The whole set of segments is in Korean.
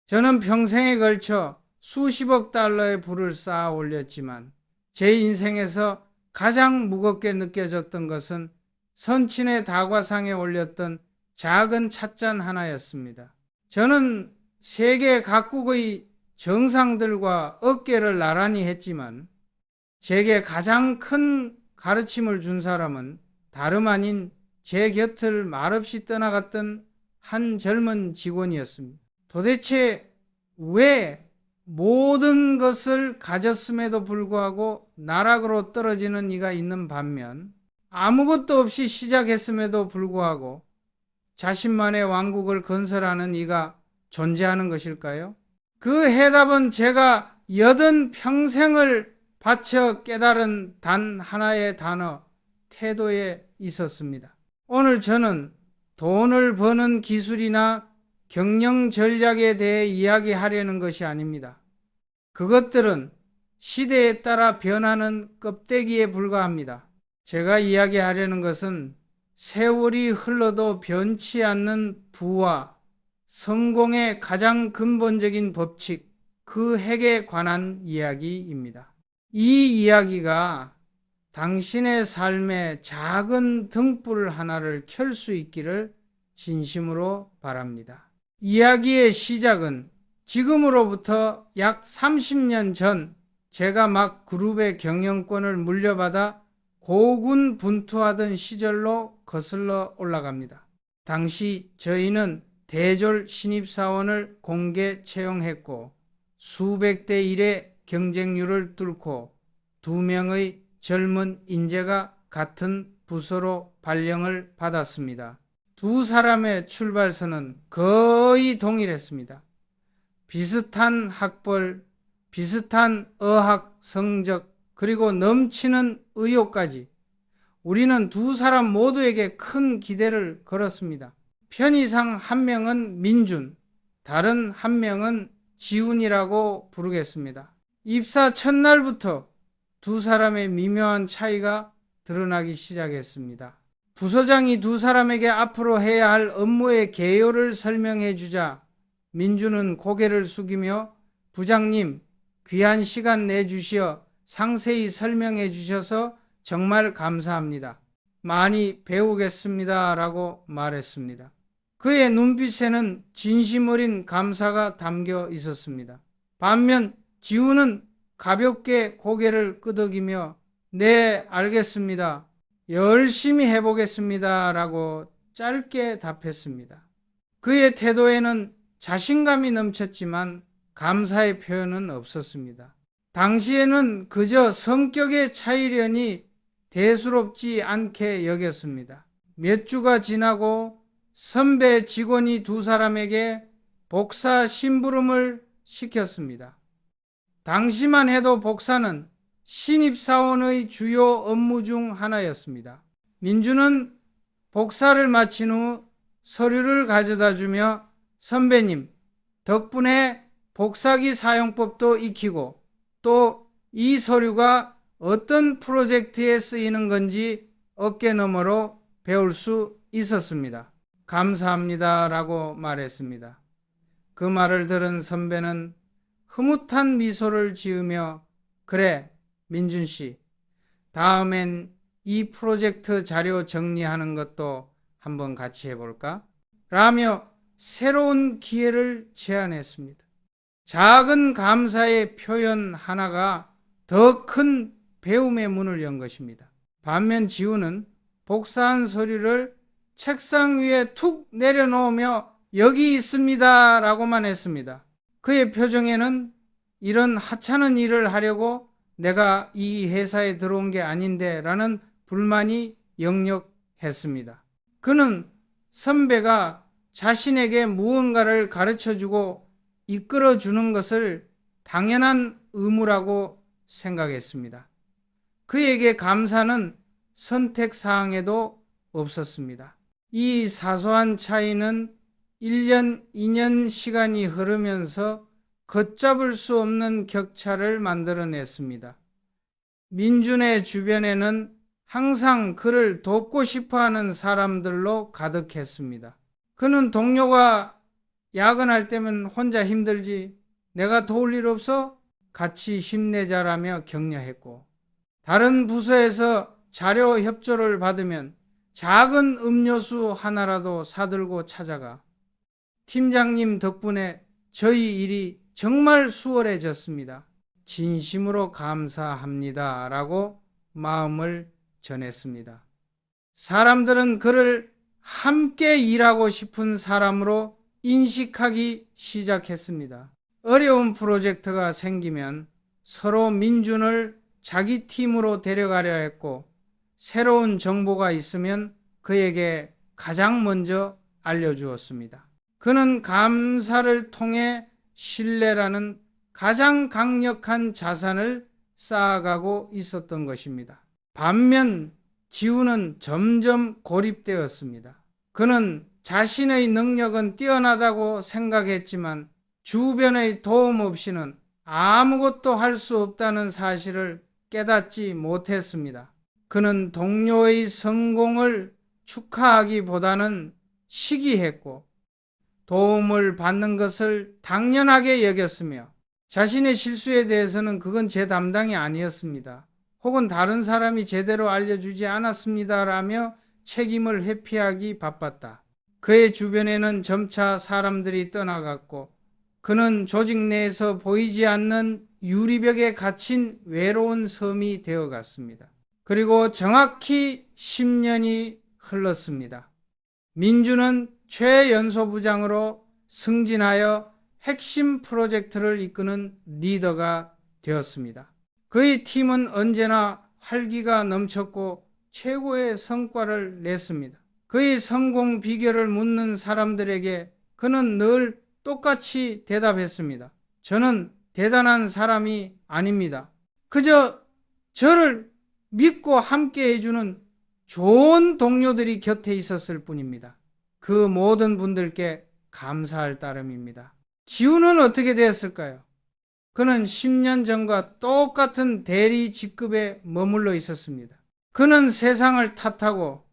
저는 평생에 걸쳐 수십억 달러의 부를 쌓아 올렸지만 제 인생에서 가장 무겁게 느껴졌던 것은 선친의 다과상에 올렸던 작은 찻잔 하나였습니다. 저는 세계 각국의 정상들과 어깨를 나란히 했지만 제게 가장 큰 가르침을 준 사람은 다름 아닌 제 곁을 말없이 떠나갔던 한 젊은 직원이었습니다. 도대체 왜 모든 것을 가졌음에도 불구하고 나락으로 떨어지는 이가 있는 반면 아무것도 없이 시작했음에도 불구하고 자신만의 왕국을 건설하는 이가 존재하는 것일까요? 그 해답은 제가 80평생을 바쳐 깨달은 단 하나의 단어, 태도에 있었습니다. 오늘 저는 돈을 버는 기술이나 경영 전략에 대해 이야기하려는 것이 아닙니다. 그것들은 시대에 따라 변하는 껍데기에 불과합니다. 제가 이야기하려는 것은 세월이 흘러도 변치 않는 부와 성공의 가장 근본적인 법칙, 그 핵에 관한 이야기입니다. 이 이야기가 당신의 삶의 작은 등불 하나를 켤 수 있기를 진심으로 바랍니다. 이야기의 시작은 지금으로부터 약 30년 전 제가 막 그룹의 경영권을 물려받아 고군분투하던 시절로 거슬러 올라갑니다. 당시 저희는 대졸 신입사원을 공개 채용했고 수백 대 1의 경쟁률을 뚫고 2명의 젊은 인재가 같은 부서로 발령을 받았습니다. 두 사람의 출발선은 거의 동일했습니다. 비슷한 학벌, 비슷한 어학 성적, 그리고 넘치는 의욕까지 우리는 두 사람 모두에게 큰 기대를 걸었습니다. 편의상 한 명은 민준, 다른 한 명은 지훈이라고 부르겠습니다. 입사 첫날부터 두 사람의 미묘한 차이가 드러나기 시작했습니다. 부서장이 두 사람에게 앞으로 해야 할 업무의 개요를 설명해 주자 민준은 고개를 숙이며 부장님, 귀한 시간 내주시어 상세히 설명해 주셔서 정말 감사합니다. 많이 배우겠습니다. 라고 말했습니다. 그의 눈빛에는 진심 어린 감사가 담겨 있었습니다. 반면 지훈은 가볍게 고개를 끄덕이며 네, 알겠습니다. 열심히 해보겠습니다. 라고 짧게 답했습니다. 그의 태도에는 자신감이 넘쳤지만 감사의 표현은 없었습니다. 당시에는 그저 성격의 차이려니 대수롭지 않게 여겼습니다. 몇 주가 지나고 선배 직원이 두 사람에게 복사 심부름을 시켰습니다. 당시만 해도 복사는 신입사원의 주요 업무 중 하나였습니다. 민주는 복사를 마친 후 서류를 가져다 주며 선배님, 덕분에 복사기 사용법도 익히고 또 이 서류가 어떤 프로젝트에 쓰이는 건지 어깨너머로 배울 수 있었습니다. 감사합니다. 라고 말했습니다. 그 말을 들은 선배는 흐뭇한 미소를 지으며 그래, 민준씨, 다음엔 이 프로젝트 자료 정리하는 것도 한번 같이 해볼까? 라며 새로운 기회를 제안했습니다. 작은 감사의 표현 하나가 더 큰 배움의 문을 연 것입니다. 반면 지훈은 복사한 서류를 책상 위에 툭 내려놓으며 여기 있습니다 라고만 했습니다. 그의 표정에는 이런 하찮은 일을 하려고 내가 이 회사에 들어온 게 아닌데 라는 불만이 역력했습니다. 그는 선배가 자신에게 무언가를 가르쳐주고 이끌어주는 것을 당연한 의무라고 생각했습니다. 그에게 감사는 선택사항에도 없었습니다. 이 사소한 차이는 1년, 2년 시간이 흐르면서 걷잡을 수 없는 격차를 만들어냈습니다. 민준의 주변에는 항상 그를 돕고 싶어하는 사람들로 가득했습니다. 그는 동료가 야근할 때면 혼자 힘들지 내가 도울 일 없어? 같이 힘내자라며 격려했고, 다른 부서에서 자료 협조를 받으면 작은 음료수 하나라도 사들고 찾아가 팀장님 덕분에 저희 일이 정말 수월해졌습니다. 진심으로 감사합니다. 라고 마음을 전했습니다. 사람들은 그를 함께 일하고 싶은 사람으로 인식하기 시작했습니다. 어려운 프로젝트가 생기면 서로 민준을 자기 팀으로 데려가려 했고, 새로운 정보가 있으면 그에게 가장 먼저 알려주었습니다. 그는 감사를 통해 신뢰라는 가장 강력한 자산을 쌓아가고 있었던 것입니다. 반면 지우는 점점 고립되었습니다. 그는 자신의 능력은 뛰어나다고 생각했지만 주변의 도움 없이는 아무것도 할 수 없다는 사실을 깨닫지 못했습니다. 그는 동료의 성공을 축하하기보다는 시기했고 도움을 받는 것을 당연하게 여겼으며 자신의 실수에 대해서는 그건 제 담당이 아니었습니다. 혹은 다른 사람이 제대로 알려주지 않았습니다라며 책임을 회피하기 바빴다. 그의 주변에는 점차 사람들이 떠나갔고 그는 조직 내에서 보이지 않는 유리벽에 갇힌 외로운 섬이 되어갔습니다. 그리고 정확히 10년이 흘렀습니다. 민주는 최연소부장으로 승진하여 핵심 프로젝트를 이끄는 리더가 되었습니다. 그의 팀은 언제나 활기가 넘쳤고 최고의 성과를 냈습니다. 그의 성공 비결을 묻는 사람들에게 그는 늘 똑같이 대답했습니다. 저는 대단한 사람이 아닙니다. 그저 저를 믿고 함께 해주는 좋은 동료들이 곁에 있었을 뿐입니다. 그 모든 분들께 감사할 따름입니다. 지우는 어떻게 되었을까요? 그는 10년 전과 똑같은 대리 직급에 머물러 있었습니다. 그는 세상을 탓하고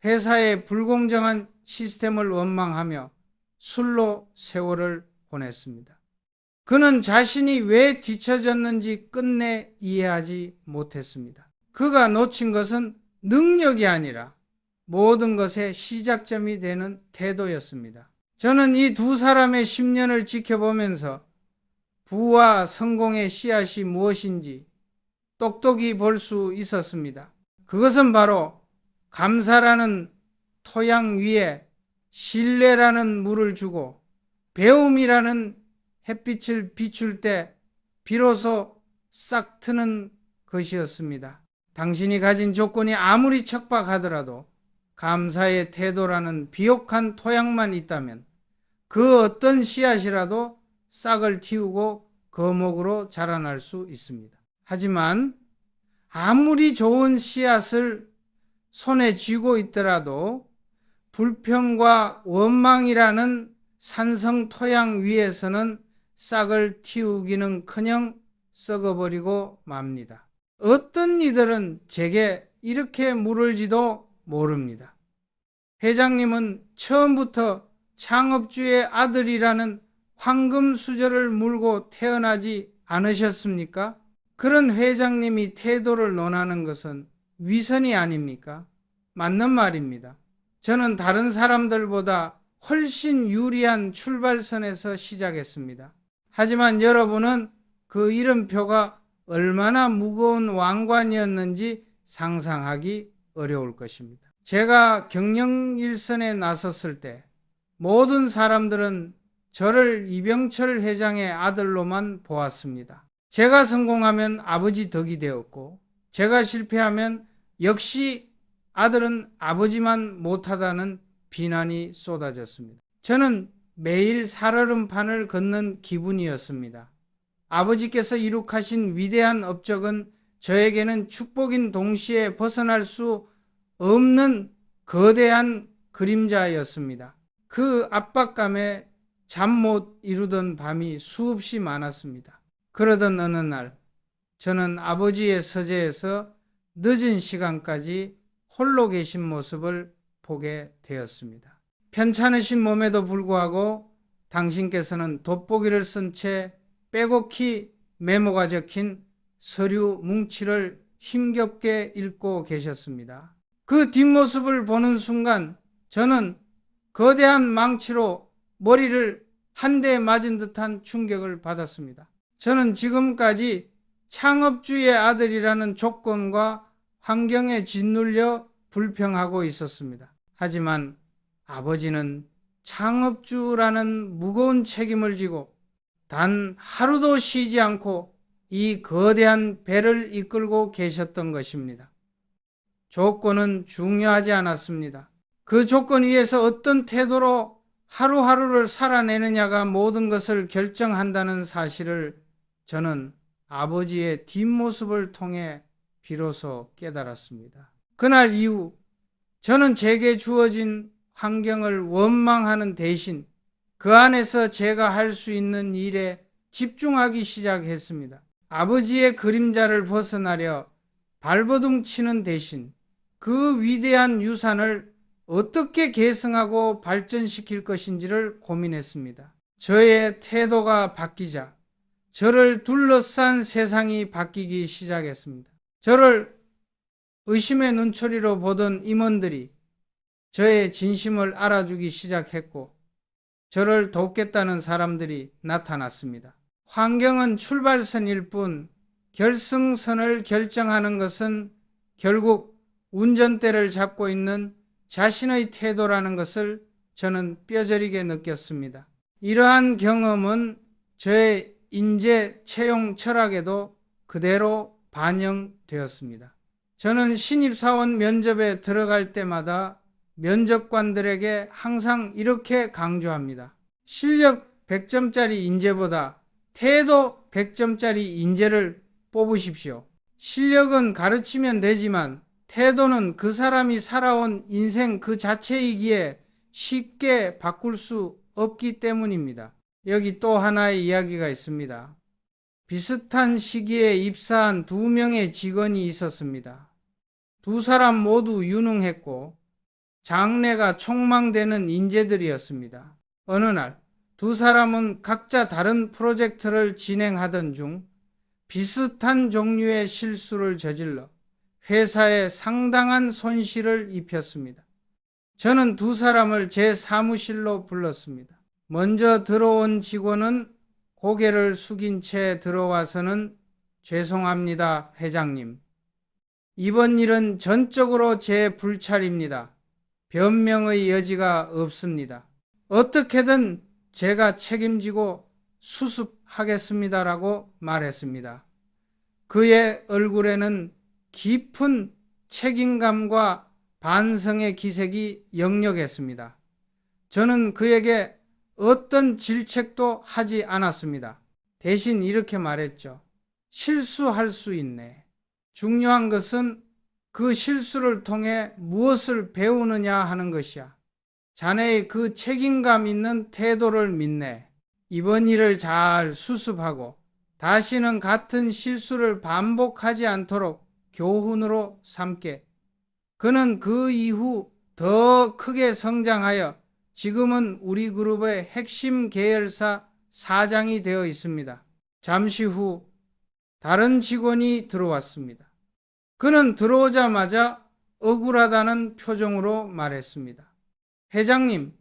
회사의 불공정한 시스템을 원망하며 술로 세월을 보냈습니다. 그는 자신이 왜 뒤처졌는지 끝내 이해하지 못했습니다. 그가 놓친 것은 능력이 아니라 모든 것의 시작점이 되는 태도였습니다. 저는 이 두 사람의 10년을 지켜보면서 부와 성공의 씨앗이 무엇인지 똑똑히 볼 수 있었습니다. 그것은 바로 감사라는 토양 위에 신뢰라는 물을 주고 배움이라는 햇빛을 비출 때 비로소 싹 트는 것이었습니다. 당신이 가진 조건이 아무리 척박하더라도 감사의 태도라는 비옥한 토양만 있다면 그 어떤 씨앗이라도 싹을 틔우고 거목으로 자라날 수 있습니다. 하지만 아무리 좋은 씨앗을 손에 쥐고 있더라도 불평과 원망이라는 산성 토양 위에서는 싹을 틔우기는커녕 썩어버리고 맙니다. 어떤 이들은 제게 이렇게 물을지도 모릅니다. 회장님은 처음부터 창업주의 아들이라는 황금 수저를 물고 태어나지 않으셨습니까? 그런 회장님이 태도를 논하는 것은 위선이 아닙니까? 맞는 말입니다. 저는 다른 사람들보다 훨씬 유리한 출발선에서 시작했습니다. 하지만 여러분은 그 이름표가 얼마나 무거운 왕관이었는지 상상하기 어려울 것입니다. 제가 경영 일선에 나섰을 때 모든 사람들은 저를 이병철 회장의 아들로만 보았습니다. 제가 성공하면 아버지 덕이 되었고 제가 실패하면 역시 아들은 아버지만 못하다는 비난이 쏟아졌습니다. 저는 매일 살얼음판을 걷는 기분이었습니다. 아버지께서 이룩하신 위대한 업적은 저에게는 축복인 동시에 벗어날 수 없는 거대한 그림자였습니다. 그 압박감에 잠 못 이루던 밤이 수없이 많았습니다. 그러던 어느 날 저는 아버지의 서재에서 늦은 시간까지 홀로 계신 모습을 보게 되었습니다. 편찮으신 몸에도 불구하고 당신께서는 돋보기를 쓴 채 빼곡히 메모가 적힌 서류 뭉치를 힘겹게 읽고 계셨습니다. 그 뒷모습을 보는 순간 저는 거대한 망치로 머리를 한 대 맞은 듯한 충격을 받았습니다. 저는 지금까지 창업주의 아들이라는 조건과 환경에 짓눌려 불평하고 있었습니다. 하지만 아버지는 창업주라는 무거운 책임을 지고 단 하루도 쉬지 않고 이 거대한 배를 이끌고 계셨던 것입니다. 조건은 중요하지 않았습니다. 그 조건 위에서 어떤 태도로 하루하루를 살아내느냐가 모든 것을 결정한다는 사실을 저는 아버지의 뒷모습을 통해 비로소 깨달았습니다. 그날 이후 저는 제게 주어진 환경을 원망하는 대신 그 안에서 제가 할 수 있는 일에 집중하기 시작했습니다. 아버지의 그림자를 벗어나려 발버둥 치는 대신 그 위대한 유산을 어떻게 계승하고 발전시킬 것인지를 고민했습니다. 저의 태도가 바뀌자 저를 둘러싼 세상이 바뀌기 시작했습니다. 저를 의심의 눈초리로 보던 임원들이 저의 진심을 알아주기 시작했고 저를 돕겠다는 사람들이 나타났습니다. 환경은 출발선일 뿐 결승선을 결정하는 것은 결국 운전대를 잡고 있는 자신의 태도라는 것을 저는 뼈저리게 느꼈습니다. 이러한 경험은 저의 인재 채용 철학에도 그대로 반영되었습니다. 저는 신입사원 면접에 들어갈 때마다 면접관들에게 항상 이렇게 강조합니다. 실력 100점짜리 인재보다 태도 100점짜리 인재를 뽑으십시오. 실력은 가르치면 되지만 태도는 그 사람이 살아온 인생 그 자체이기에 쉽게 바꿀 수 없기 때문입니다. 여기 또 하나의 이야기가 있습니다. 비슷한 시기에 입사한 2명의 직원이 있었습니다. 두 사람 모두 유능했고 장래가 촉망되는 인재들이었습니다. 어느 날 두 사람은 각자 다른 프로젝트를 진행하던 중 비슷한 종류의 실수를 저질러 회사에 상당한 손실을 입혔습니다. 저는 두 사람을 제 사무실로 불렀습니다. 먼저 들어온 직원은 고개를 숙인 채 들어와서는 죄송합니다, 회장님. 이번 일은 전적으로 제 불찰입니다. 변명의 여지가 없습니다. 어떻게든 제가 책임지고 수습하겠습니다라고 말했습니다. 그의 얼굴에는 깊은 책임감과 반성의 기색이 역력했습니다. 저는 그에게 어떤 질책도 하지 않았습니다. 대신 이렇게 말했죠. 실수할 수 있네. 중요한 것은 그 실수를 통해 무엇을 배우느냐 하는 것이야. 자네의 그 책임감 있는 태도를 믿네. 이번 일을 잘 수습하고 다시는 같은 실수를 반복하지 않도록 교훈으로 삼게. 그는 그 이후 더 크게 성장하여 지금은 우리 그룹의 핵심 계열사 사장이 되어 있습니다. 잠시 후 다른 직원이 들어왔습니다. 그는 들어오자마자 억울하다는 표정으로 말했습니다. 회장님,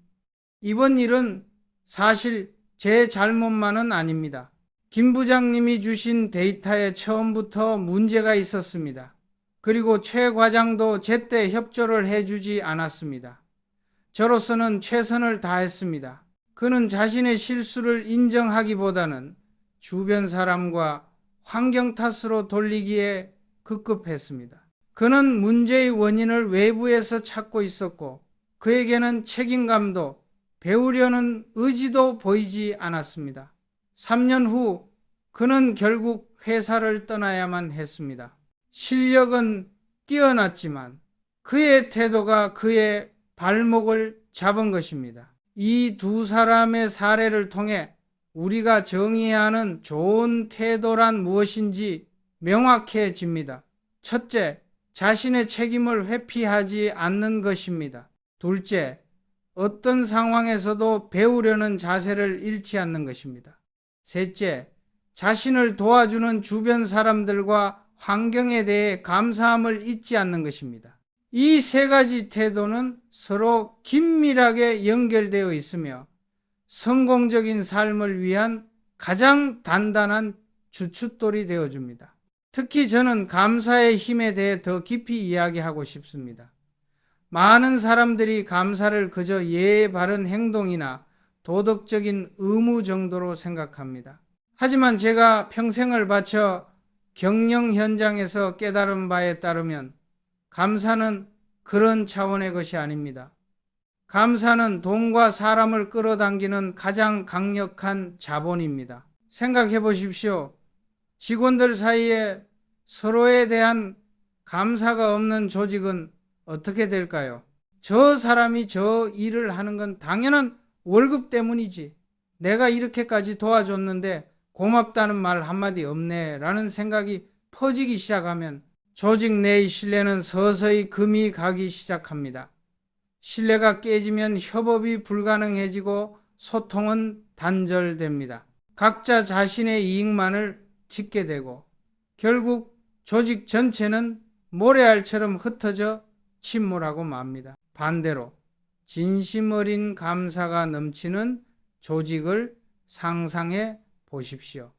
이번 일은 사실 제 잘못만은 아닙니다. 김 부장님이 주신 데이터에 처음부터 문제가 있었습니다. 그리고 최 과장도 제때 협조를 해주지 않았습니다. 저로서는 최선을 다했습니다. 그는 자신의 실수를 인정하기보다는 주변 사람과 환경 탓으로 돌리기에 급급했습니다. 그는 문제의 원인을 외부에서 찾고 있었고 그에게는 책임감도 배우려는 의지도 보이지 않았습니다. 3년 후 그는 결국 회사를 떠나야만 했습니다. 실력은 뛰어났지만 그의 태도가 그의 발목을 잡은 것입니다. 이 두 사람의 사례를 통해 우리가 정의해야 하는 좋은 태도란 무엇인지 명확해집니다. 첫째, 자신의 책임을 회피하지 않는 것입니다. 둘째, 어떤 상황에서도 배우려는 자세를 잃지 않는 것입니다. 셋째, 자신을 도와주는 주변 사람들과 환경에 대해 감사함을 잊지 않는 것입니다. 이 세 가지 태도는 서로 긴밀하게 연결되어 있으며 성공적인 삶을 위한 가장 단단한 주춧돌이 되어줍니다. 특히 저는 감사의 힘에 대해 더 깊이 이야기하고 싶습니다. 많은 사람들이 감사를 그저 예의 바른 행동이나 도덕적인 의무 정도로 생각합니다. 하지만 제가 평생을 바쳐 경영 현장에서 깨달은 바에 따르면 감사는 그런 차원의 것이 아닙니다. 감사는 돈과 사람을 끌어당기는 가장 강력한 자본입니다. 생각해 보십시오. 직원들 사이에 서로에 대한 감사가 없는 조직은 어떻게 될까요? 저 사람이 저 일을 하는 건 당연한 월급 때문이지. 내가 이렇게까지 도와줬는데 고맙다는 말 한마디 없네 라는 생각이 퍼지기 시작하면 조직 내의 신뢰는 서서히 금이 가기 시작합니다. 신뢰가 깨지면 협업이 불가능해지고 소통은 단절됩니다. 각자 자신의 이익만을 짓게 되고 결국 조직 전체는 모래알처럼 흩어져 침몰하고 맙니다. 반대로 진심 어린 감사가 넘치는 조직을 상상해 보십시오.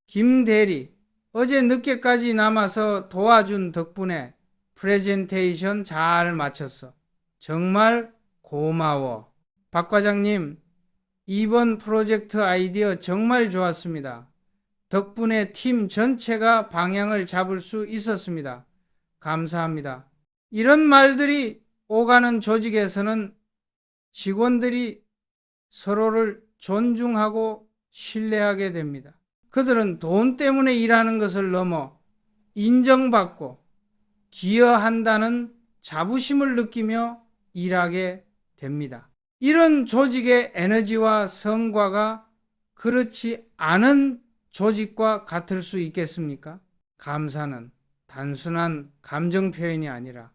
김 대리, 어제 늦게까지 남아서 도와준 덕분에 프레젠테이션 잘 마쳤어. 정말 고마워. 박 과장님, 이번 프로젝트 아이디어 정말 좋았습니다. 덕분에 팀 전체가 방향을 잡을 수 있었습니다. 감사합니다. 이런 말들이 오가는 조직에서는 직원들이 서로를 존중하고 신뢰하게 됩니다. 그들은 돈 때문에 일하는 것을 넘어 인정받고 기여한다는 자부심을 느끼며 일하게 됩니다. 이런 조직의 에너지와 성과가 그렇지 않은 조직과 같을 수 있겠습니까? 감사는 단순한 감정 표현이 아니라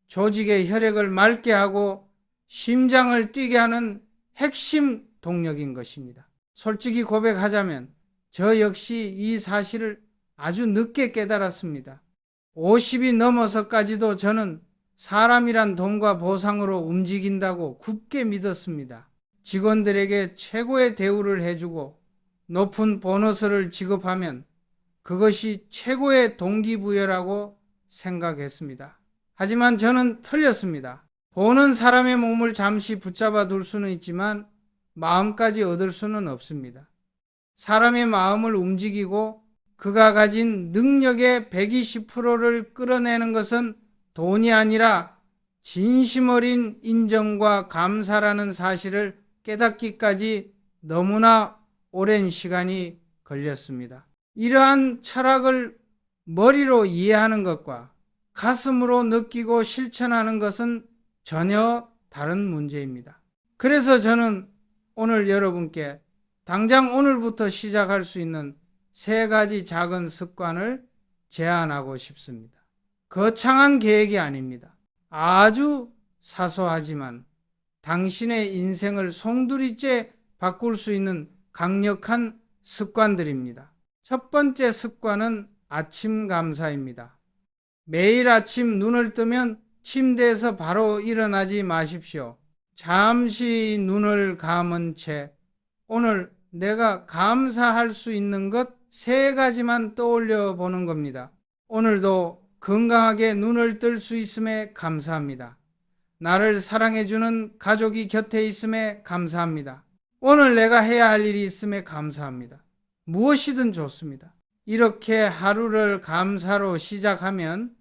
조직의 혈액을 맑게 하고 심장을 뛰게 하는 핵심 동력인 것입니다. 솔직히 고백하자면 저 역시 이 사실을 아주 늦게 깨달았습니다. 50이 넘어서까지도 저는 사람이란 돈과 보상으로 움직인다고 굳게 믿었습니다. 직원들에게 최고의 대우를 해주고 높은 보너스를 지급하면 그것이 최고의 동기부여라고 생각했습니다. 하지만 저는 틀렸습니다. 보는 사람의 몸을 잠시 붙잡아 둘 수는 있지만 마음까지 얻을 수는 없습니다. 사람의 마음을 움직이고 그가 가진 능력의 120%를 끌어내는 것은 돈이 아니라 진심 어린 인정과 감사라는 사실을 깨닫기까지 너무나 오랜 시간이 걸렸습니다. 이러한 철학을 머리로 이해하는 것과 가슴으로 느끼고 실천하는 것은 전혀 다른 문제입니다. 그래서 저는 오늘 여러분께 당장 오늘부터 시작할 수 있는 3가지 작은 습관을 제안하고 싶습니다. 거창한 계획이 아닙니다. 아주 사소하지만 당신의 인생을 송두리째 바꿀 수 있는 강력한 습관들입니다. 첫 번째 습관은 아침 감사입니다. 매일 아침 눈을 뜨면 침대에서 바로 일어나지 마십시오. 잠시 눈을 감은 채 오늘 내가 감사할 수 있는 것 3가지만 떠올려 보는 겁니다. 오늘도 건강하게 눈을 뜰 수 있음에 감사합니다. 나를 사랑해주는 가족이 곁에 있음에 감사합니다. 오늘 내가 해야 할 일이 있음에 감사합니다. 무엇이든 좋습니다. 이렇게 하루를 감사로 시작하면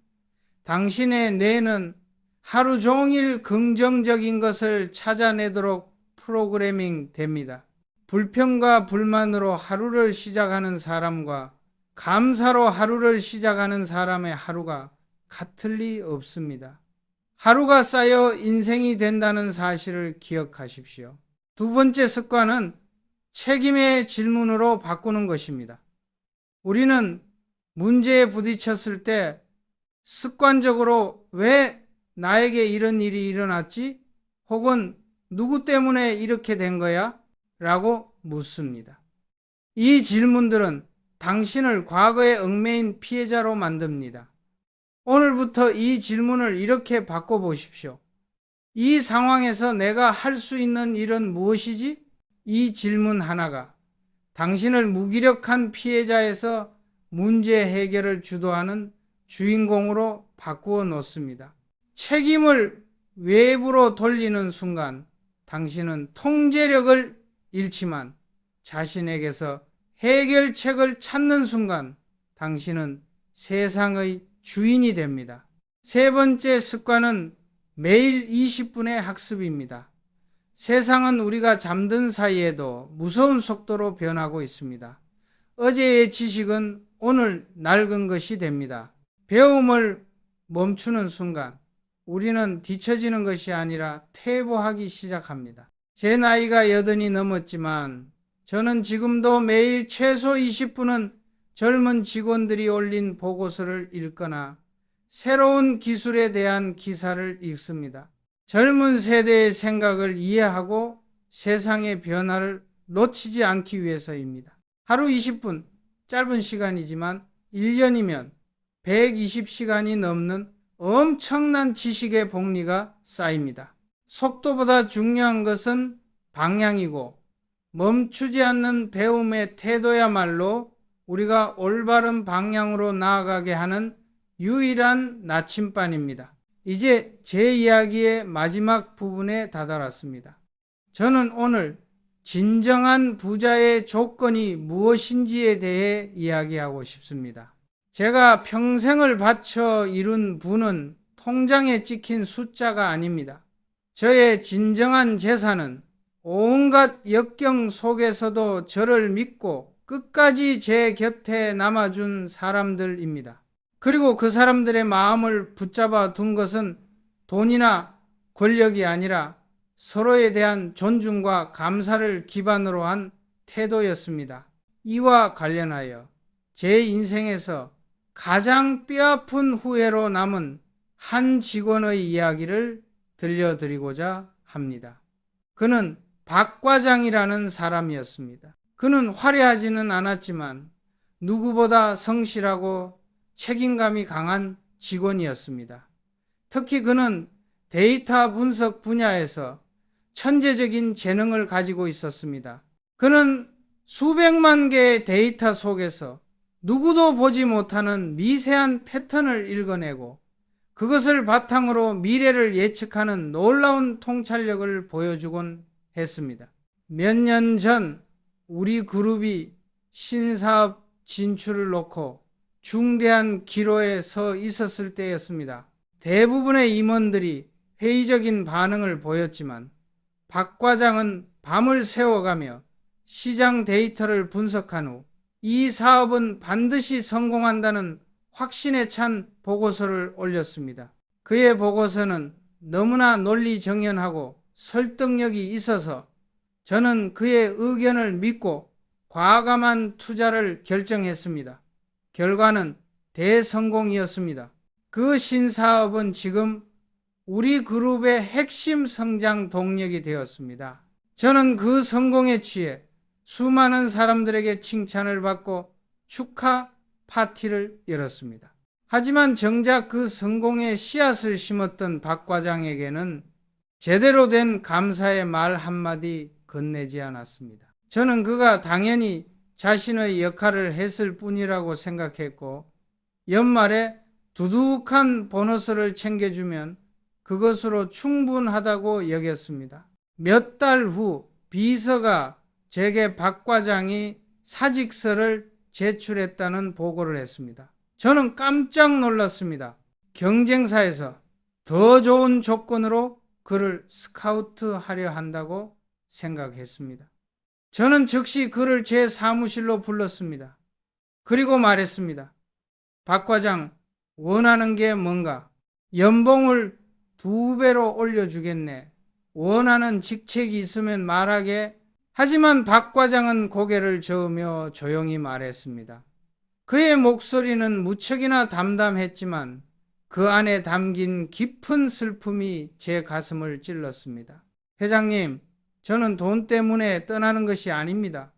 당신의 뇌는 하루 종일 긍정적인 것을 찾아내도록 프로그래밍 됩니다. 불평과 불만으로 하루를 시작하는 사람과 감사로 하루를 시작하는 사람의 하루가 같을 리 없습니다. 하루가 쌓여 인생이 된다는 사실을 기억하십시오. 두 번째 습관은 책임의 질문으로 바꾸는 것입니다. 우리는 문제에 부딪혔을 때 습관적으로 왜 나에게 이런 일이 일어났지? 혹은 누구 때문에 이렇게 된 거야? 라고 묻습니다. 이 질문들은 당신을 과거에 얽매인 피해자로 만듭니다. 오늘부터 이 질문을 이렇게 바꿔보십시오. 이 상황에서 내가 할 수 있는 일은 무엇이지? 이 질문 하나가 당신을 무기력한 피해자에서 문제 해결을 주도하는 주인공으로 바꾸어 놓습니다. 책임을 외부로 돌리는 순간 당신은 통제력을 잃지만 자신에게서 해결책을 찾는 순간 당신은 세상의 주인이 됩니다. 세 번째 습관은 매일 20분의 학습입니다. 세상은 우리가 잠든 사이에도 무서운 속도로 변하고 있습니다. 어제의 지식은 오늘 낡은 것이 됩니다. 배움을 멈추는 순간 우리는 뒤처지는 것이 아니라 퇴보하기 시작합니다. 제 나이가 80이 넘었지만 저는 지금도 매일 최소 20분은 젊은 직원들이 올린 보고서를 읽거나 새로운 기술에 대한 기사를 읽습니다. 젊은 세대의 생각을 이해하고 세상의 변화를 놓치지 않기 위해서입니다. 하루 20분, 짧은 시간이지만 1년이면 120시간이 넘는 엄청난 지식의 복리가 쌓입니다. 속도보다 중요한 것은 방향이고 멈추지 않는 배움의 태도야말로 우리가 올바른 방향으로 나아가게 하는 유일한 나침반입니다. 이제 제 이야기의 마지막 부분에 다다랐습니다. 저는 오늘 진정한 부자의 조건이 무엇인지에 대해 이야기하고 싶습니다. 제가 평생을 바쳐 이룬 부는 통장에 찍힌 숫자가 아닙니다. 저의 진정한 재산은 온갖 역경 속에서도 저를 믿고 끝까지 제 곁에 남아준 사람들입니다. 그리고 그 사람들의 마음을 붙잡아 둔 것은 돈이나 권력이 아니라 서로에 대한 존중과 감사를 기반으로 한 태도였습니다. 이와 관련하여 제 인생에서 가장 뼈아픈 후회로 남은 한 직원의 이야기를 들려드리고자 합니다. 그는 박 과장이라는 사람이었습니다. 그는 화려하지는 않았지만 누구보다 성실하고 책임감이 강한 직원이었습니다. 특히 그는 데이터 분석 분야에서 천재적인 재능을 가지고 있었습니다. 그는 수백만 개의 데이터 속에서 누구도 보지 못하는 미세한 패턴을 읽어내고 그것을 바탕으로 미래를 예측하는 놀라운 통찰력을 보여주곤 했습니다. 몇 년 전 우리 그룹이 신사업 진출을 놓고 중대한 기로에 서 있었을 때였습니다. 대부분의 임원들이 회의적인 반응을 보였지만 박 과장은 밤을 새워가며 시장 데이터를 분석한 후 이 사업은 반드시 성공한다는 확신에 찬 보고서를 올렸습니다. 그의 보고서는 너무나 논리정연하고 설득력이 있어서 저는 그의 의견을 믿고 과감한 투자를 결정했습니다. 결과는 대성공이었습니다. 그 신사업은 지금 우리 그룹의 핵심 성장 동력이 되었습니다. 저는 그 성공에 취해 수많은 사람들에게 칭찬을 받고 축하 파티를 열었습니다. 하지만 정작 그 성공의 씨앗을 심었던 박 과장에게는 제대로 된 감사의 말 한마디 건네지 않았습니다. 저는 그가 당연히 자신의 역할을 했을 뿐이라고 생각했고 연말에 두둑한 보너스를 챙겨주면 그것으로 충분하다고 여겼습니다. 몇 달 후 비서가 제게 박 과장이 사직서를 제출했다는 보고를 했습니다. 저는 깜짝 놀랐습니다. 경쟁사에서 더 좋은 조건으로 그를 스카우트하려 한다고 생각했습니다. 저는 즉시 그를 제 사무실로 불렀습니다. 그리고 말했습니다. 박 과장, 원하는 게 뭔가? 연봉을 2배로 올려주겠네. 원하는 직책이 있으면 말하게. 하지만 박 과장은 고개를 저으며 조용히 말했습니다. 그의 목소리는 무척이나 담담했지만 그 안에 담긴 깊은 슬픔이 제 가슴을 찔렀습니다. 회장님, 저는 돈 때문에 떠나는 것이 아닙니다.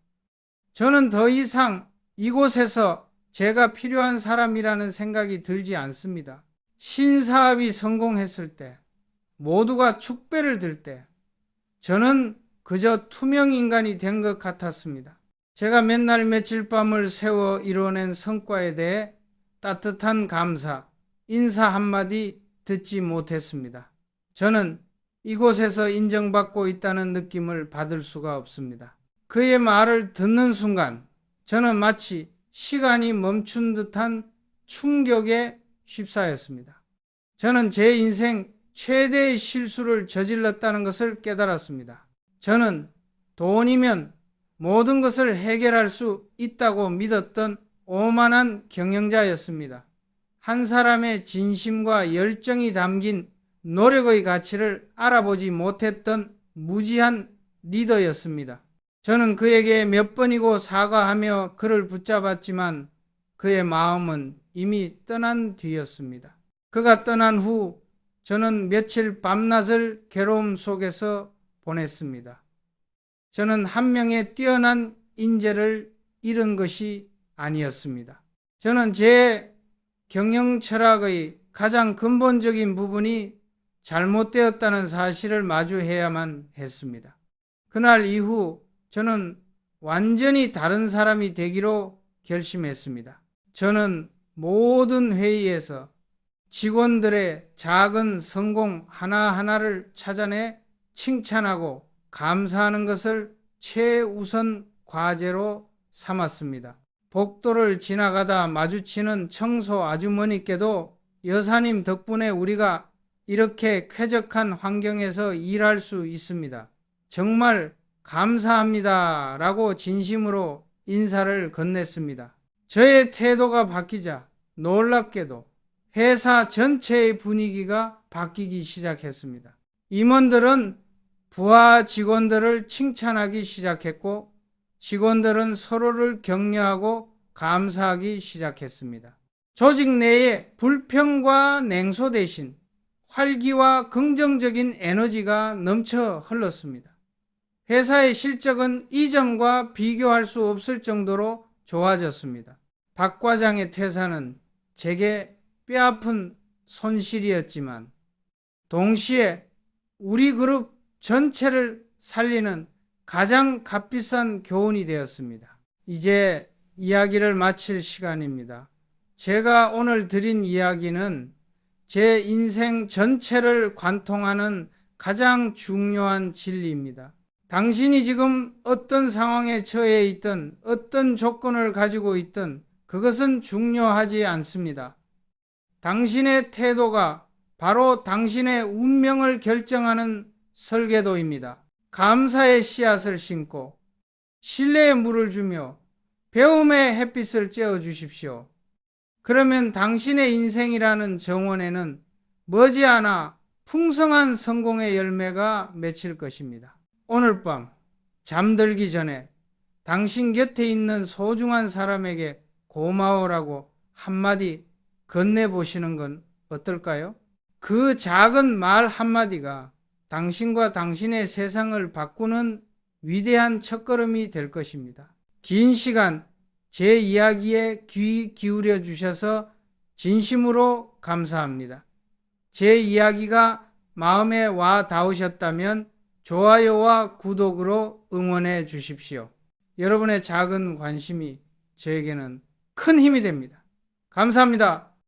저는 더 이상 이곳에서 제가 필요한 사람이라는 생각이 들지 않습니다. 신사업이 성공했을 때, 모두가 축배를 들 때, 저는 그저 투명 인간이 된 것 같았습니다. 제가 맨날 며칠 밤을 새워 이뤄낸 성과에 대해 따뜻한 감사, 인사 한마디 듣지 못했습니다. 저는 이곳에서 인정받고 있다는 느낌을 받을 수가 없습니다. 그의 말을 듣는 순간 저는 마치 시간이 멈춘 듯한 충격에 휩싸였습니다. 저는 제 인생 최대의 실수를 저질렀다는 것을 깨달았습니다. 저는 돈이면 모든 것을 해결할 수 있다고 믿었던 오만한 경영자였습니다. 한 사람의 진심과 열정이 담긴 노력의 가치를 알아보지 못했던 무지한 리더였습니다. 저는 그에게 몇 번이고 사과하며 그를 붙잡았지만 그의 마음은 이미 떠난 뒤였습니다. 그가 떠난 후 저는 며칠 밤낮을 괴로움 속에서 보냈습니다. 저는 한 명의 뛰어난 인재를 잃은 것이 아니었습니다. 저는 제 경영 철학의 가장 근본적인 부분이 잘못되었다는 사실을 마주해야만 했습니다. 그날 이후 저는 완전히 다른 사람이 되기로 결심했습니다. 저는 모든 회의에서 직원들의 작은 성공 하나하나를 찾아내 칭찬하고 감사하는 것을 최우선 과제로 삼았습니다. 복도를 지나가다 마주치는 청소 아주머니께도 여사님 덕분에 우리가 이렇게 쾌적한 환경에서 일할 수 있습니다. 정말 감사합니다. 라고 진심으로 인사를 건넸습니다. 저의 태도가 바뀌자 놀랍게도 회사 전체의 분위기가 바뀌기 시작했습니다. 임원들은 부하 직원들을 칭찬하기 시작했고 직원들은 서로를 격려하고 감사하기 시작했습니다. 조직 내에 불평과 냉소 대신 활기와 긍정적인 에너지가 넘쳐 흘렀습니다. 회사의 실적은 이전과 비교할 수 없을 정도로 좋아졌습니다. 박 과장의 퇴사는 제게 뼈아픈 손실이었지만 동시에 우리 그룹 전체를 살리는 가장 값비싼 교훈이 되었습니다. 이제 이야기를 마칠 시간입니다. 제가 오늘 드린 이야기는 제 인생 전체를 관통하는 가장 중요한 진리입니다. 당신이 지금 어떤 상황에 처해 있든 어떤 조건을 가지고 있든 그것은 중요하지 않습니다. 당신의 태도가 바로 당신의 운명을 결정하는 설계도입니다. 감사의 씨앗을 심고 신뢰의 물을 주며 배움의 햇빛을 쬐어 주십시오. 그러면 당신의 인생이라는 정원에는 머지않아 풍성한 성공의 열매가 맺힐 것입니다. 오늘 밤 잠들기 전에 당신 곁에 있는 소중한 사람에게 고마워라고 한마디 건네보시는 건 어떨까요? 그 작은 말 한마디가 당신과 당신의 세상을 바꾸는 위대한 첫걸음이 될 것입니다. 긴 시간 제 이야기에 귀 기울여 주셔서 진심으로 감사합니다. 제 이야기가 마음에 와 닿으셨다면 좋아요와 구독으로 응원해 주십시오. 여러분의 작은 관심이 저에게는 큰 힘이 됩니다. 감사합니다.